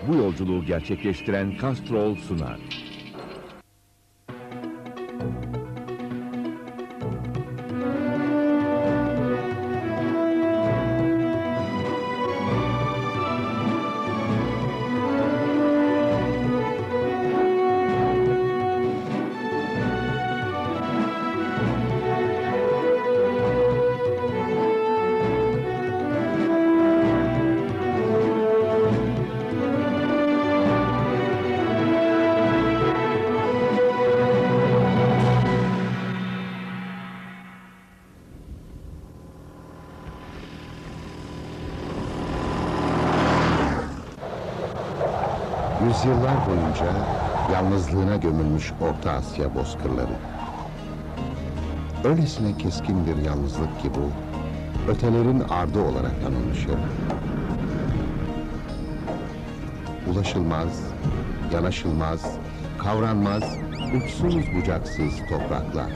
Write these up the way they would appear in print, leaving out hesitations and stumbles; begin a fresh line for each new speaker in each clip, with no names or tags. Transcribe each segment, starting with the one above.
bu yolculuğu gerçekleştiren Castrol sunar.
Yüzyıllar boyunca yalnızlığına gömülmüş Orta Asya bozkırları. Öylesine keskin bir yalnızlık ki bu, ötelerin ardı olarak anılmış hep. Ulaşılmaz, yanaşılmaz, kavranmaz, uçsuz bucaksız topraklar.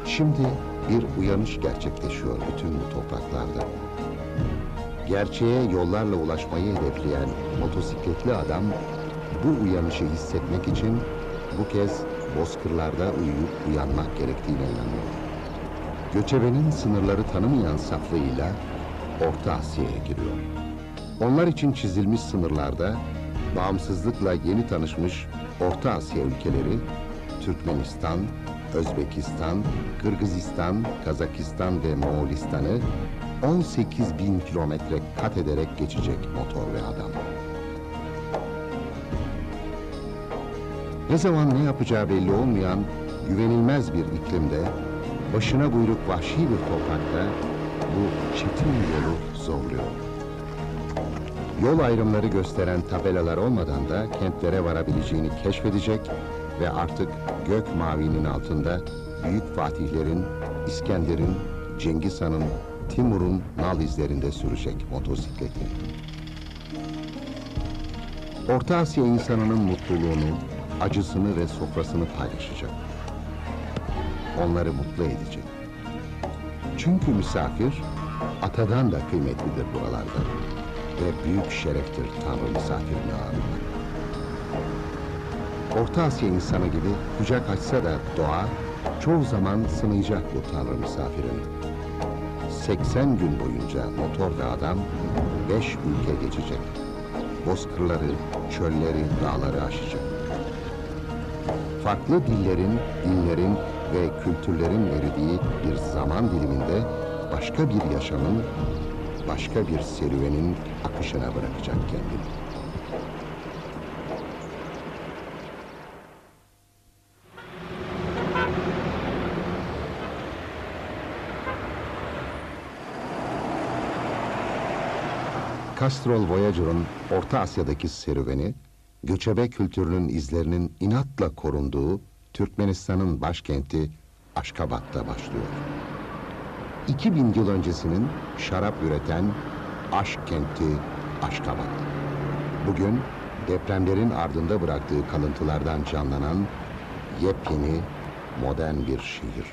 Şimdi bir uyanış gerçekleşiyor bütün bu topraklarda. Gerçeğe yollarla ulaşmayı hedefleyen motosikletli adam, bu uyanışı hissetmek için bu kez bozkırlarda uyuyup uyanmak gerektiğine inanıyor. Göçebenin sınırları tanımayan saflığıyla Orta Asya'ya giriyor. Onlar için çizilmiş sınırlarda bağımsızlıkla yeni tanışmış Orta Asya ülkeleri, Türkmenistan, Özbekistan, Kırgızistan, Kazakistan ve Moğolistan'ı 18.000 kilometre kat ederek geçecek motor ve adam. Ne zaman ne yapacağı belli olmayan güvenilmez bir iklimde, başına buyruk vahşi bir toprakta bu çetin yolu zorluyor. Yol ayrımları gösteren tabelalar olmadan da kentlere varabileceğini keşfedecek ve artık gök mavinin altında büyük fatihlerin, İskender'in, Cengiz Han'ın, Timur'un nal izlerinde sürecek motosikleti. Orta Asya insanının mutluluğunu, acısını ve sofrasını paylaşacak. Onları mutlu edecek. Çünkü misafir, atadan da kıymetlidir buralarda ve büyük şereftir Tanrı misafirini ağırlamak. Orta Asya insanı gibi kucak açsa da doğa, çoğu zaman sınayacak bu Tanrı misafirini. 80 gün boyunca motor ve adam 5 ülke geçecek. Bozkırları, çölleri, dağları aşacak. Farklı dillerin, dinlerin ve kültürlerin eridiği bir zaman diliminde başka bir yaşamın, başka bir serüvenin akışına bırakacak kendini. Castrol Voyager'ın Orta Asya'daki serüveni, göçebe kültürünün izlerinin inatla korunduğu Türkmenistan'ın başkenti Aşkabat'ta başlıyor. 2000 yıl öncesinin şarap üreten aşk kenti Aşkabat. Bugün depremlerin ardında bıraktığı kalıntılardan canlanan yepyeni, modern bir şehir.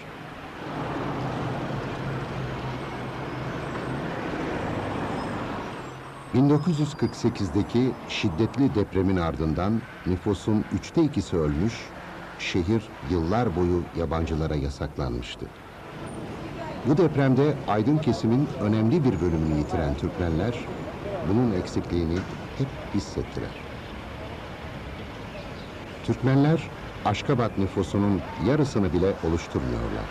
...1948'deki şiddetli depremin ardından nüfusun 2/3'ü ölmüş, şehir yıllar boyu yabancılara yasaklanmıştı. Bu depremde aydın kesimin önemli bir bölümünü yitiren Türkmenler, bunun eksikliğini hep hissettiler. Türkmenler, Aşkabat nüfusunun yarısını bile oluşturmuyorlar.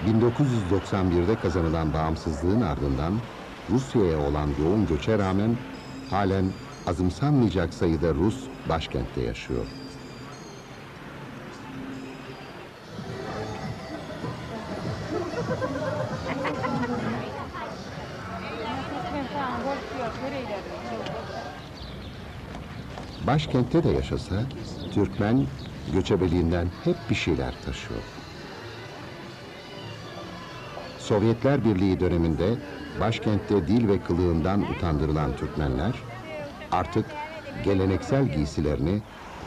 1991'de kazanılan bağımsızlığın ardından, Rusya'ya olan yoğun göçe rağmen halen azımsanmayacak sayıda Rus başkentte yaşıyor. Başkentte de yaşasa, Türkmen göçebeliğinden hep bir şeyler taşıyor. Sovyetler Birliği döneminde Başkentte dil ve kılığından utandırılan Türkmenler artık geleneksel giysilerini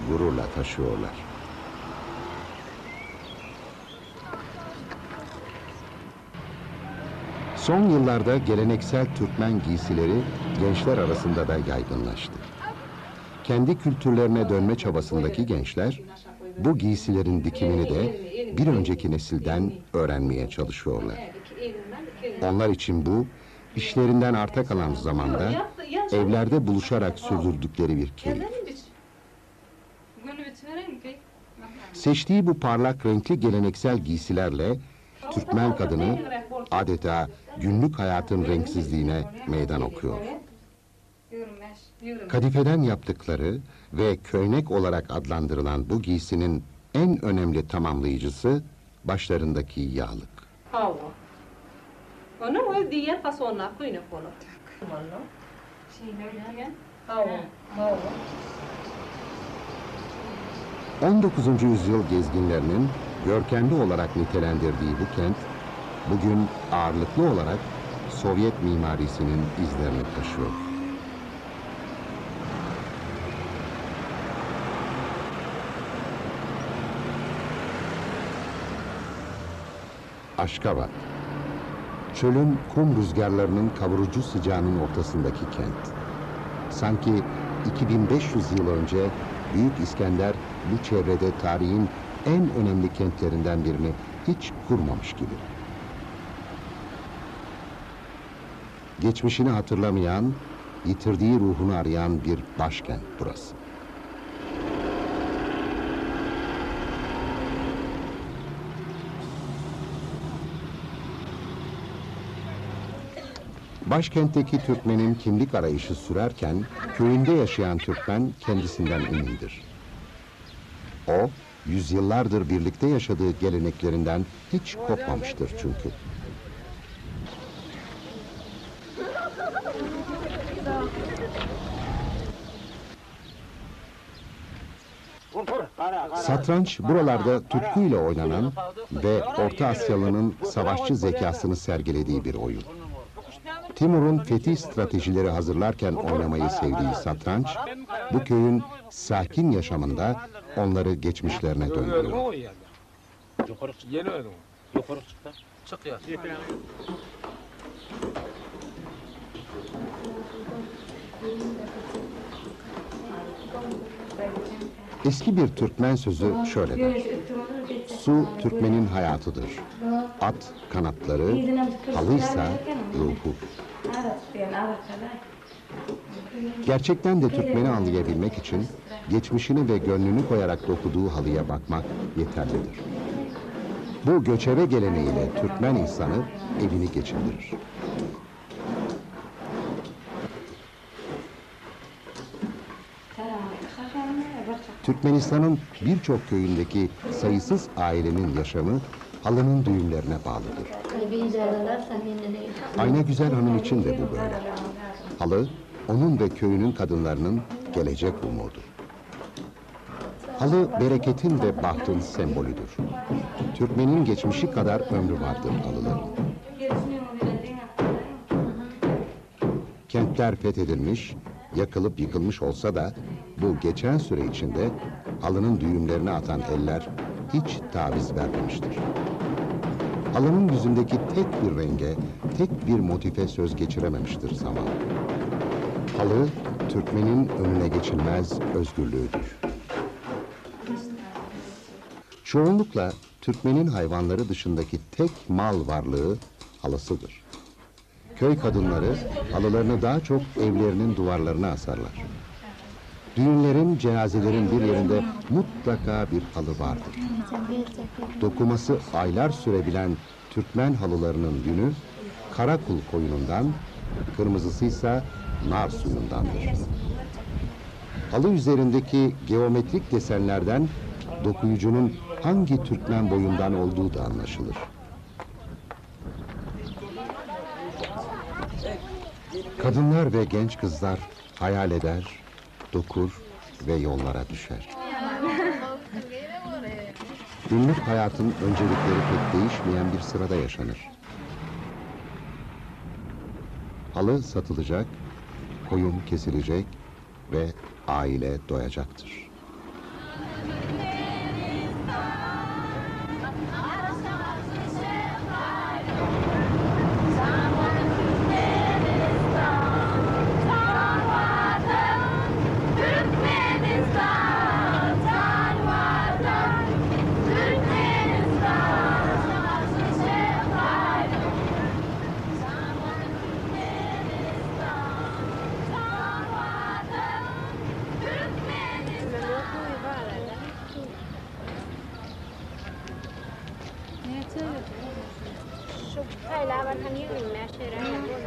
gururla taşıyorlar. Son yıllarda geleneksel Türkmen giysileri gençler arasında da yaygınlaştı. Kendi kültürlerine dönme çabasındaki gençler bu giysilerin dikimini de bir önceki nesilden öğrenmeye çalışıyorlar. Onlar için bu, işlerinden arta kalan zamanda evlerde buluşarak sürdürdükleri bir keyif. Seçtiği bu parlak renkli geleneksel giysilerle Türkmen kadını adeta günlük hayatın renksizliğine meydan okuyor. Kadifeden yaptıkları ve köynek olarak adlandırılan bu giysinin en önemli tamamlayıcısı başlarındaki yağlık.
Onu o diğer fasonlar koyunu konu.
19. yüzyıl gezginlerinin görkemli olarak nitelendirdiği bu kent, bugün ağırlıklı olarak Sovyet mimarisinin izlerini taşıyor. Aşkabat, çölün kum rüzgarlarının kavurucu sıcağının ortasındaki kent. Sanki 2500 yıl önce Büyük İskender bu çevrede tarihin en önemli kentlerinden birini hiç kurmamış gibi. Geçmişini hatırlamayan, yitirdiği ruhunu arayan bir başkent burası. Başkentteki Türkmenin kimlik arayışı sürerken, köyünde yaşayan Türkmen kendisinden emindir. O, yüzyıllardır birlikte yaşadığı geleneklerinden hiç kopmamıştır çünkü. Satranç buralarda tutkuyla oynanan ve Orta Asyalı'nın savaşçı zekasını sergilediği bir oyun. Timur'un fetih stratejileri hazırlarken oynamayı sevdiği satranç, bu köyün sakin yaşamında onları geçmişlerine döndürüyor. Eski bir Türkmen sözü şöyle der: su Türkmenin hayatıdır. At kanatları, halıysa ruhu. Gerçekten de Türkmeni anlayabilmek için geçmişini ve gönlünü koyarak dokuduğu halıya bakmak yeterlidir. Bu göçebe geleneğiyle Türkmen insanı evini geçindirir. Türkmenistan'ın birçok köyündeki sayısız ailenin yaşamı halının düğümlerine bağlıdır. Aynagüzel Hanım için de bu böyle. Halı, onun ve köyünün kadınlarının gelecek umudu. Halı, bereketin ve bahtın sembolüdür. Türkmenin geçmişi kadar ömrü vardır halıların. Kentler fethedilmiş, yakılıp yıkılmış olsa da bu geçen süre içinde halının düğümlerini atan eller hiç taviz vermemiştir. Halının yüzündeki tek bir renge, tek bir motife söz geçirememiştir zaman. Halı, Türkmenin önüne geçilmez özgürlüğüdür. Çoğunlukla Türkmenin hayvanları dışındaki tek mal varlığı halısıdır. Köy kadınları halılarını daha çok evlerinin duvarlarına asarlar. Düğünlerin, cenazelerin bir yerinde mutlaka bir halı vardır. Dokuması aylar sürebilen Türkmen halılarının günü karakul koyunundan, kırmızısıysa nar suyundandır. Halı üzerindeki geometrik desenlerden dokuyucunun hangi Türkmen boyundan olduğu da anlaşılır. Kadınlar ve genç kızlar hayal eder, dokur ve yollara düşer. Günlük hayatın öncelikleri pek değişmeyen bir sırada yaşanır. Halı satılacak, koyun kesilecek ve aile doyacaktır.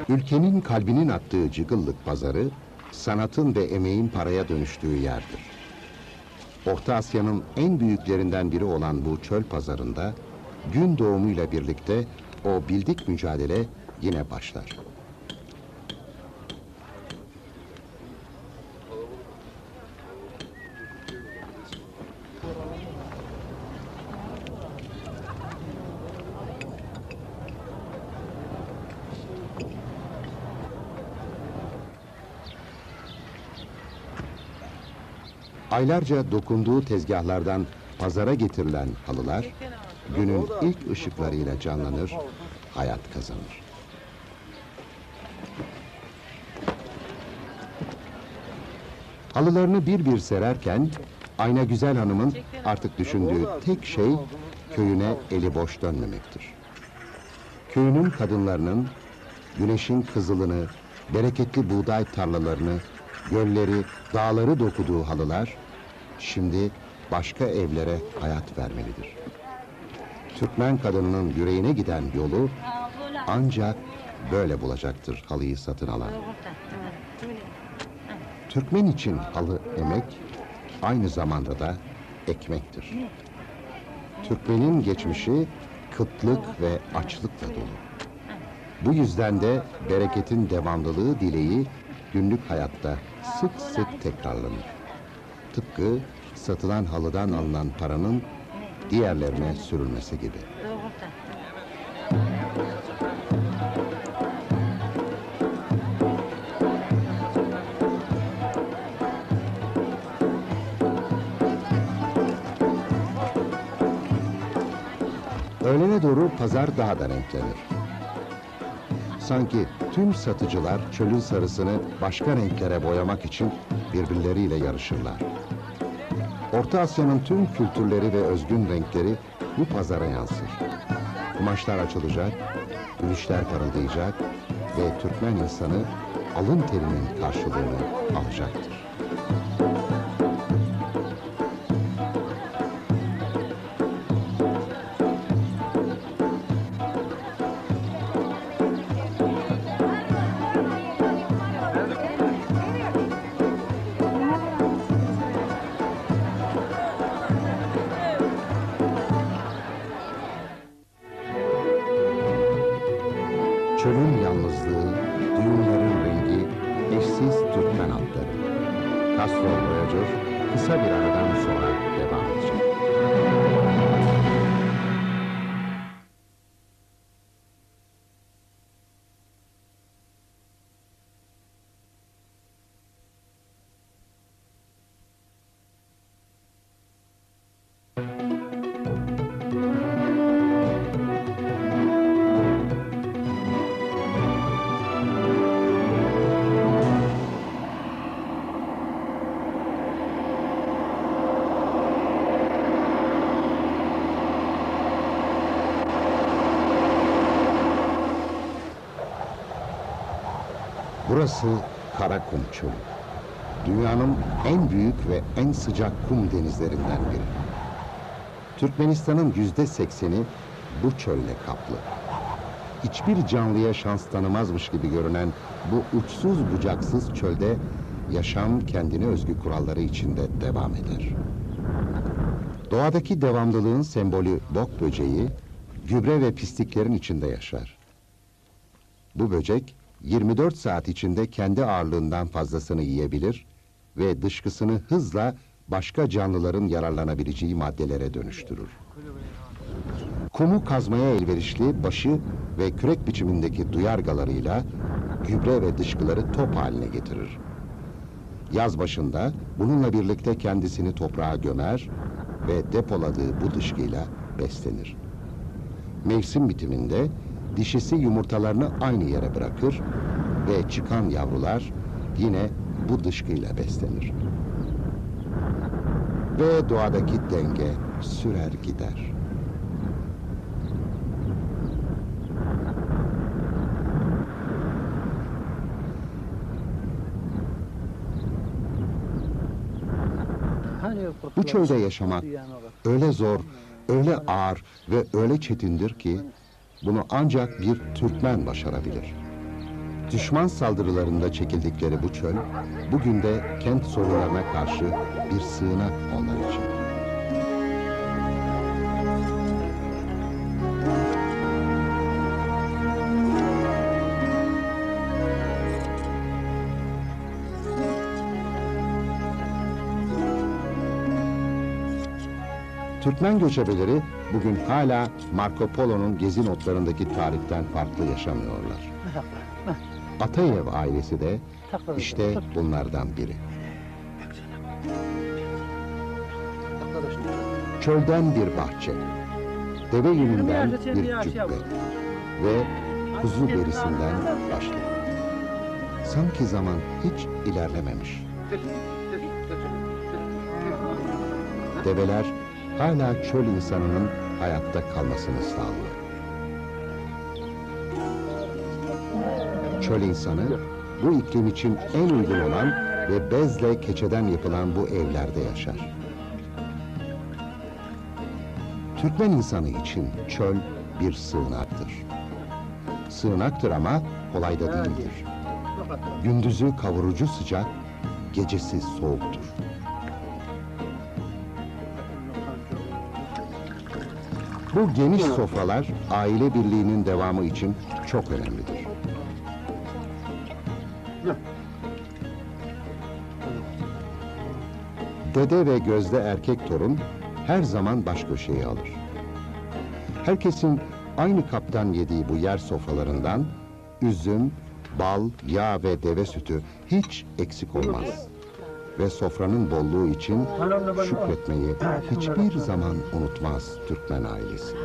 Ülkenin kalbinin attığı Cıgıllık pazarı, sanatın ve emeğin paraya dönüştüğü yerdir. Orta Asya'nın en büyüklerinden biri olan bu çöl pazarında, gün doğumuyla birlikte o bildik mücadele yine başlar. Aylarca dokunduğu tezgahlardan pazara getirilen halılar, günün ilk ışıklarıyla canlanır, hayat kazanır. Halılarını bir bir sererken, Ayna Güzel Hanım'ın artık düşündüğü tek şey, köyüne eli boş dönmemektir. Köyünün kadınlarının, güneşin kızılını, bereketli buğday tarlalarını, gölleri, dağları dokuduğu halılar, şimdi başka evlere hayat vermelidir. Türkmen kadınının yüreğine giden yolu ancak böyle bulacaktır halıyı satın alan. Türkmen için halı emek, aynı zamanda da ekmektir. Türkmenin geçmişi kıtlık ve açlıkla dolu. Bu yüzden de bereketin devamlılığı dileği günlük hayatta sık sık tekrarlanır. Tıpkı satılan halıdan alınan paranın diğerlerine sürülmesi gibi. Öğlene doğru pazar daha da renklenir. Sanki tüm satıcılar çölün sarısını başka renklere boyamak için birbirleriyle yarışırlar. Orta Asya'nın tüm kültürleri ve özgün renkleri bu pazara yansır. Kumaşlar açılacak, gülüşler parıldayacak ve Türkmen insanı alın terinin karşılığını alacaktır. Çölün yalnızlığı, düğünlerin rengi, eşsiz Türkmen atları. Castrol Voyager kısa bir aradan sonra devam edecek. Burası Karakum Çölü. Dünyanın en büyük ve en sıcak kum denizlerinden biri. Türkmenistan'ın %80'i bu çölle kaplı. Hiçbir canlıya şans tanımazmış gibi görünen bu uçsuz bucaksız çölde yaşam kendine özgü kuralları içinde devam eder. Doğadaki devamlılığın sembolü bok böceği, gübre ve pisliklerin içinde yaşar. Bu böcek 24 saat içinde kendi ağırlığından fazlasını yiyebilir ve dışkısını hızla başka canlıların yararlanabileceği maddelere dönüştürür. Kumu kazmaya elverişli başı ve kürek biçimindeki duyargalarıyla gübre ve dışkıları top haline getirir. Yaz başında bununla birlikte kendisini toprağa gömer ve depoladığı bu dışkıyla beslenir. Mevsim bitiminde dişisi yumurtalarını aynı yere bırakır ve çıkan yavrular yine bu dışkıyla beslenir. Ve doğadaki denge sürer gider. Bu çölde yaşamak öyle zor, öyle ağır ve öyle çetindir ki bunu ancak bir Türkmen başarabilir. Düşman saldırılarında çekildikleri bu çöl, bugün de kent sorunlarına karşı bir sığınak onlar için. Türkmen göçebeleri bugün hala Marco Polo'nun gezi notlarındaki tarihten farklı yaşamıyorlar. Atayev ailesi de işte bunlardan biri. Çölden bir bahçe, deve yününden bir cübbe ve kuzu derisinden başlık. Sanki zaman hiç ilerlememiş. Develer hala çöl insanının hayatta kalmasını sağlıyor. Çöl insanı bu iklim için en uygun olan ve bezle keçeden yapılan bu evlerde yaşar. Türkmen insanı için çöl bir sığınaktır. Sığınaktır ama kolay da değildir. Gündüzü kavurucu sıcak, gecesi soğuktur. Bu geniş sofralar aile birliğinin devamı için çok önemlidir. Dede ve gözde erkek torun her zaman baş köşeyi alır. Herkesin aynı kaptan yediği bu yer sofralarından üzüm, bal, yağ ve deve sütü hiç eksik olmaz. Ve sofranın bolluğu için şükretmeyi hiçbir zaman unutmaz Türkmen ailesi.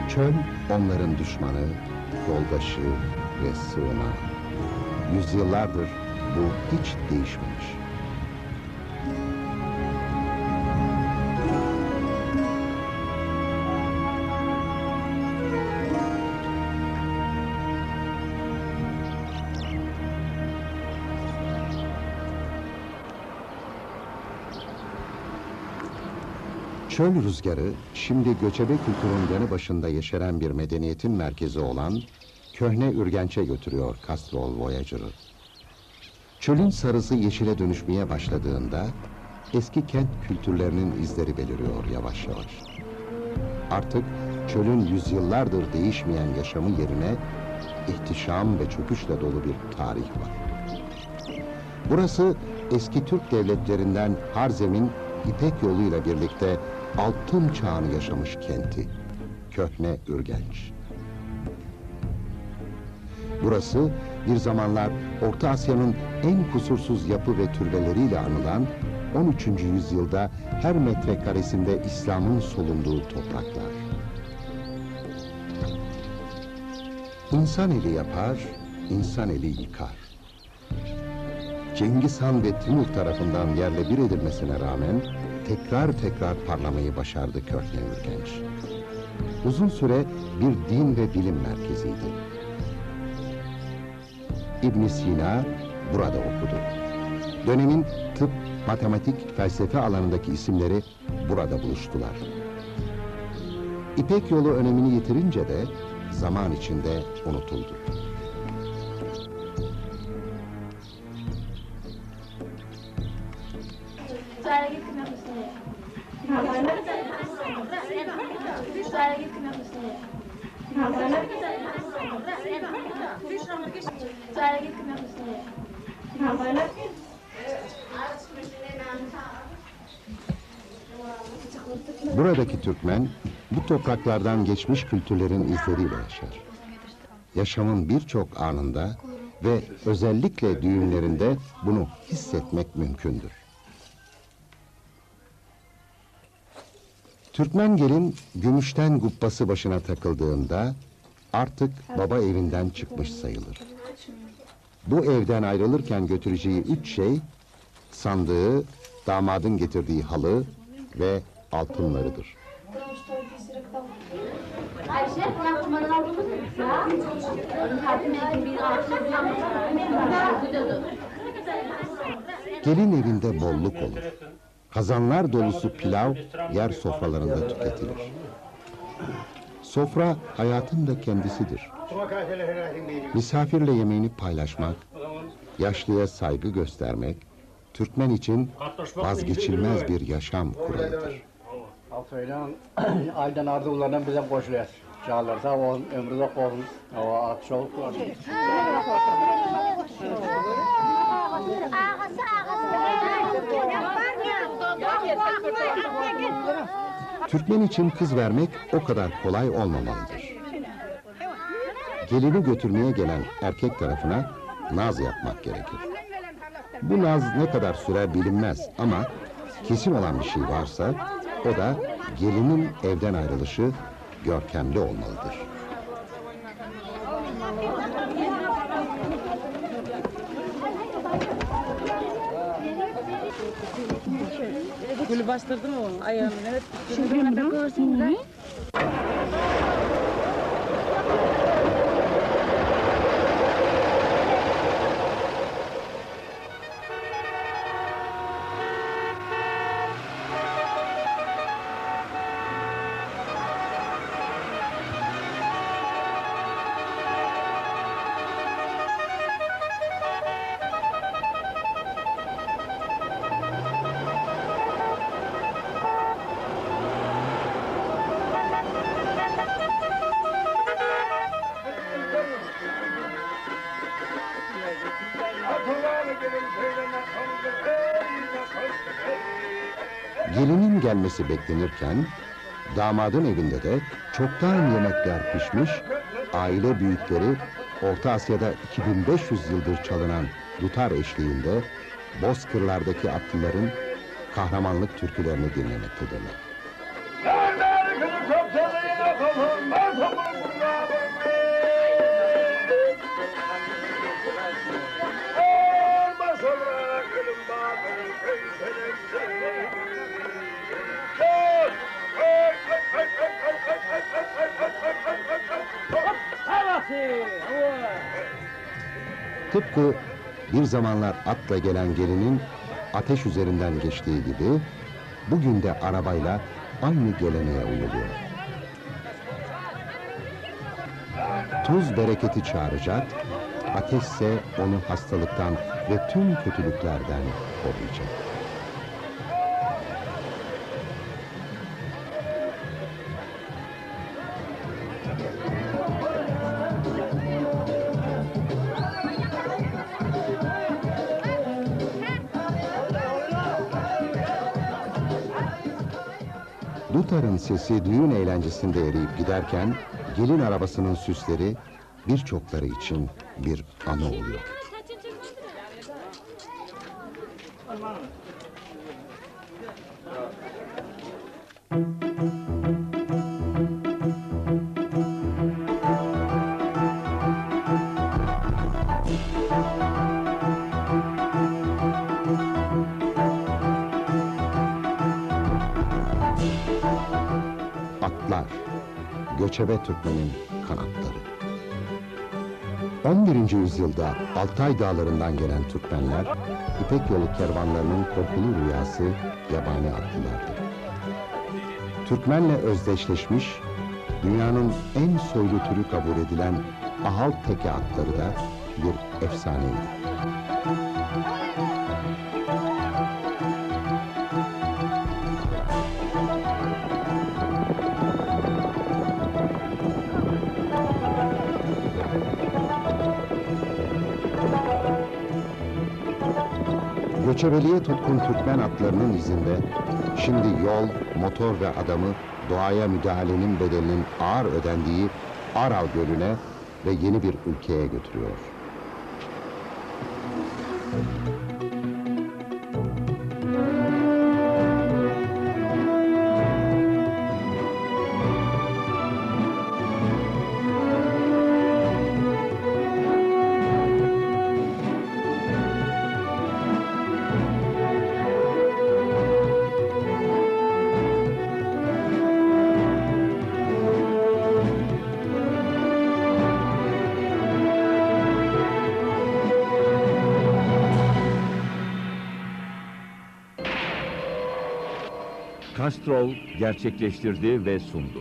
Çöl onların düşmanı, yoldaşı ve sığınağı. Yüzyıllardır bu hiç değişmemiş. Çöl rüzgarı şimdi göçebe kültürün yanı başında yeşeren bir medeniyetin merkezi olan Köhne Ürgenç'e götürüyor Castrol Voyager'ı. Çölün sarısı yeşile dönüşmeye başladığında eski kent kültürlerinin izleri beliriyor yavaş yavaş. Artık çölün yüzyıllardır değişmeyen yaşamı yerine ihtişam ve çöküşle dolu bir tarih var. Burası eski Türk devletlerinden Harzem'in İpek yoluyla birlikte altın çağını yaşamış kenti, Köhne Ürgenç. Burası bir zamanlar Orta Asya'nın en kusursuz yapı ve türbeleriyle anılan 13. yüzyılda her metrekaresinde İslam'ın solunduğu topraklar. İnsan eli yapar, insan eli yıkar. Cengiz Han ve Timur tarafından yerle bir edilmesine rağmen tekrar tekrar parlamayı başardı Köhne Ürgenç. Uzun süre bir din ve bilim merkeziydi. İbn Sina burada okudu. Dönemin tıp, matematik, felsefe alanındaki isimleri burada buluştular. İpek yolu önemini yitirince de zaman içinde unutuldu. Buradaki Türkmen, bu topraklardan geçmiş kültürlerin izleriyle yaşar. Yaşamın birçok anında ve özellikle düğünlerinde bunu hissetmek mümkündür. Türkmen gelin gümüşten gubbası başına takıldığında artık baba evinden çıkmış sayılır. Bu evden ayrılırken götüreceği 3 şey sandığı, damadın getirdiği halı ve altınlarıdır. Gelin evinde bolluk olur. Kazanlar dolusu pilav yer sofralarında tüketilir. Sofra hayatın da kendisidir. Misafirle yemeğini paylaşmak, yaşlıya saygı göstermek, Türkmen için vazgeçilmez bir yaşam kuralıdır.
Aydan ardılarından bize koşuyor. Çağlarsa o ömrüde kovun. O akşam var.
Türkmen için kız vermek o kadar kolay olmamalıdır. Gelini götürmeye gelen erkek tarafına naz yapmak gerekir. Bu naz ne kadar sürer bilinmez ama kesin olan bir şey varsa o da gelinin evden ayrılışı görkemli olmalıdır.
Gülü bastırdı mı onu ayağını? Evet. Şimdi görsün.
Gelinin gelmesi beklenirken, damadın evinde de çoktan yemekler pişmiş, aile büyükleri Orta Asya'da 2500 yıldır çalınan dutar eşliğinde bozkırlardaki atlıların kahramanlık türkülerini dinlemektedirler. Tıpkı bir zamanlar atla gelen gelinin ateş üzerinden geçtiği gibi bugün de arabayla aynı geleneğe uyuluyor. Tuz bereketi çağıracak, ateşse onu hastalıktan ve tüm kötülüklerden koruyacak. Dutar'ın sesi düğün eğlencesinde eriyip giderken gelin arabasının süsleri birçokları için bir anı oluyor. Atlar, göçebe Türkmenin kanatları. 11. yüzyılda Altay dağlarından gelen Türkmenler, İpek yolu kervanlarının korkulu rüyası yabani atlılardı. Türkmenle özdeşleşmiş, dünyanın en soylu türü kabul edilen ahal teke atları da bir efsaneydi. Göçebeliğe tutkun Türkmen atlarının izinde şimdi yol, motor ve adamı doğaya müdahalenin bedelinin ağır ödendiği Aral Gölü'ne ve yeni bir ülkeye götürüyor.
Castrol gerçekleştirdi ve sundu.